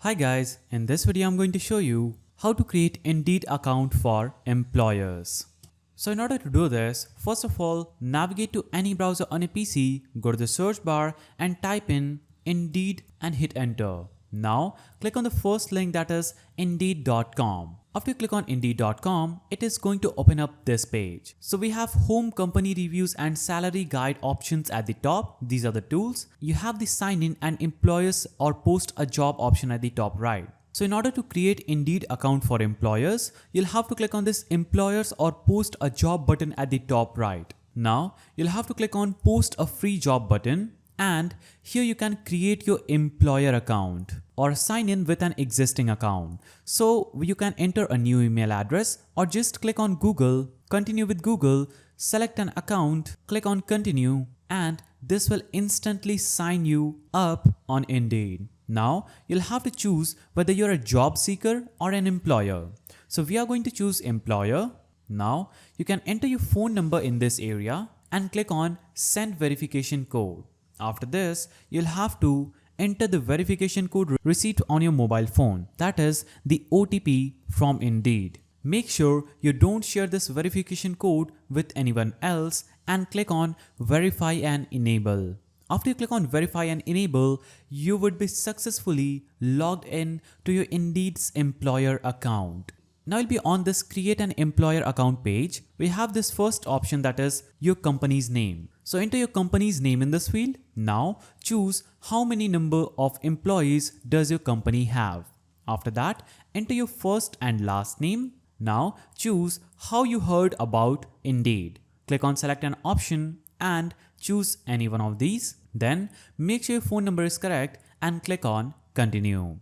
Hi guys, in this video I'm going to show you how to create Indeed account for employers. So in order to do this, first of all, navigate to any browser on a PC, go to the search bar and type in Indeed and hit enter. Now click on the first link, that is Indeed.com. After you click on Indeed.com, it is going to open up this page. So we have home, company reviews and salary guide options at the top. These are the tools. You have the sign in and employers or post a job option at the top right. So in order to create Indeed account for employers, you'll have to click on this employers or post a job button at the top right. Now you'll have to click on post a free job button, and here you can create your employer account or sign in with an existing account. So you can enter a new email address or just click on Google, continue with Google, select an account, click on continue, and this will instantly sign you up on Indeed. Now you'll have to choose whether you're a job seeker or an employer. So we are going to choose employer. Now you can enter your phone number in this area and click on send verification code. After this, you'll have to enter the verification code received on your mobile phone, that is the OTP from Indeed. Make sure you don't share this verification code with anyone else and click on verify and enable. After you click on verify and enable, you would be successfully logged in to your Indeed's employer account. Now you'll be on this create an employer account page. We have this first option, that is your company's name. So enter your company's name in this field. Now choose how many number of employees does your company have. After that, enter your first and last name. Now choose how you heard about Indeed. Click on select an option and choose any one of these. Then make sure your phone number is correct and click on continue.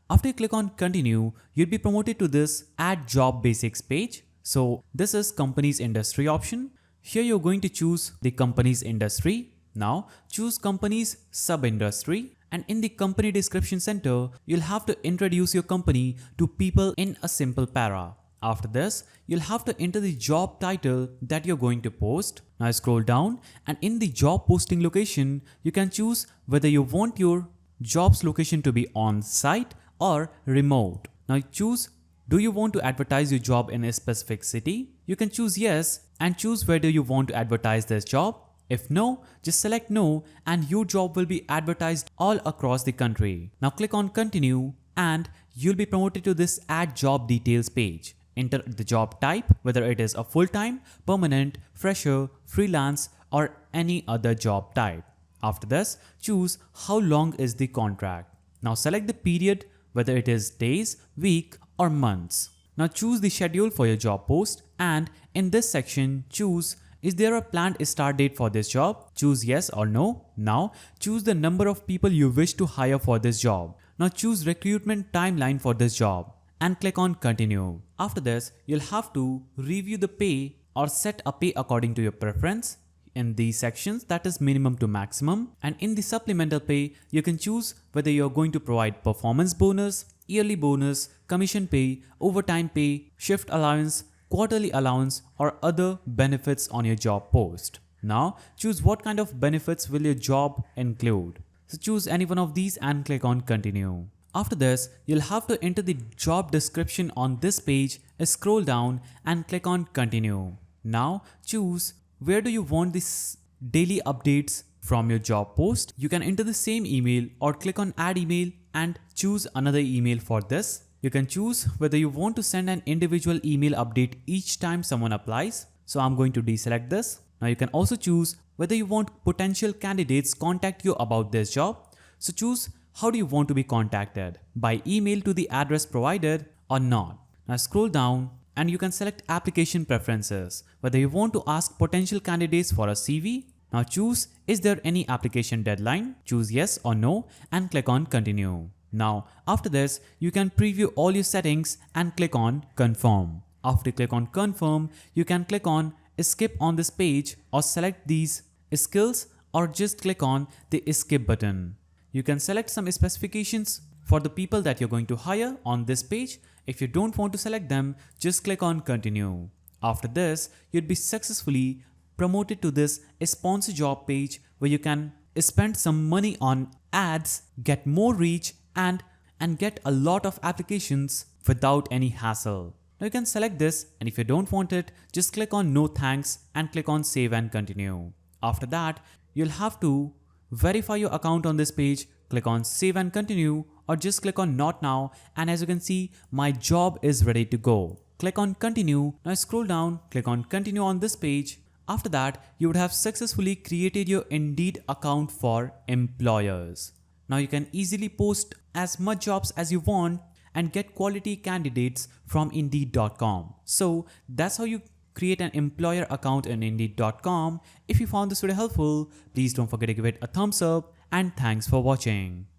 After you click on continue, you'll be promoted to this add job basics page. So this is company's industry option. Here you're going to choose the company's industry. Now choose company's sub-industry, and in the company description center, you'll have to introduce your company to people in a simple para. After this, you'll have to enter the job title that you're going to post. Now scroll down, and in the job posting location, you can choose whether you want your job's location to be on-site or remote. Now choose, do you want to advertise your job in a specific city? You can choose yes and choose whether you want to advertise this job. If no, just select no and your job will be advertised all across the country. Now click on continue and you'll be promoted to this add job details page. Enter the job type, whether it is a full-time, permanent, fresher, freelance or any other job type. After this, choose how long is the contract. Now select the period, whether it is days, week or months. Now choose the schedule for your job post, and in this section choose, is there a planned start date for this job? Choose yes or no. Now choose the number of people you wish to hire for this job. Now choose recruitment timeline for this job and click on continue. After this, you'll have to review the pay or set a pay according to your preference. In these sections, that is minimum to maximum, and in the supplemental pay you can choose whether you're going to provide performance bonus, yearly bonus, commission pay, overtime pay, shift allowance, quarterly allowance or other benefits on your job post. Now choose what kind of benefits will your job include. So choose any one of these and click on continue. After this, you'll have to enter the job description on this page, scroll down and click on continue. Now choose where do you want this daily updates from your job post. You can enter the same email or click on add email and choose another email for this. You can choose whether you want to send an individual email update each time someone applies. So I'm going to deselect this. Now you can also choose whether you want potential candidates contact you about this job. So choose how do you want to be contacted, by email to the address provided or not. Now scroll down and you can select application preferences, whether you want to ask potential candidates for a CV. Now choose, is there any application deadline? Choose yes or no and click on continue. Now after this, you can preview all your settings and click on confirm. After you click on confirm, you can click on skip on this page or select these skills or just click on the skip button. You can select some specifications for the people that you're going to hire on this page. If you don't want to select them, just click on continue. After this, you'd be successfully promoted to this sponsor job page where you can spend some money on ads, get more reach and and get a lot of applications without any hassle. Now you can select this, and if you don't want it, just click on no thanks and click on save and continue. After that, you'll have to verify your account on this page, click on save and continue, or just click on not now, and as you can see, my job is ready to go. Click on continue. Now scroll down, click on continue on this page. After that, you would have successfully created your Indeed account for employers. Now you can easily post as much jobs as you want and get quality candidates from Indeed.com. So that's how you create an employer account in Indeed.com. If you found this video helpful, please don't forget to give it a thumbs up, and thanks for watching.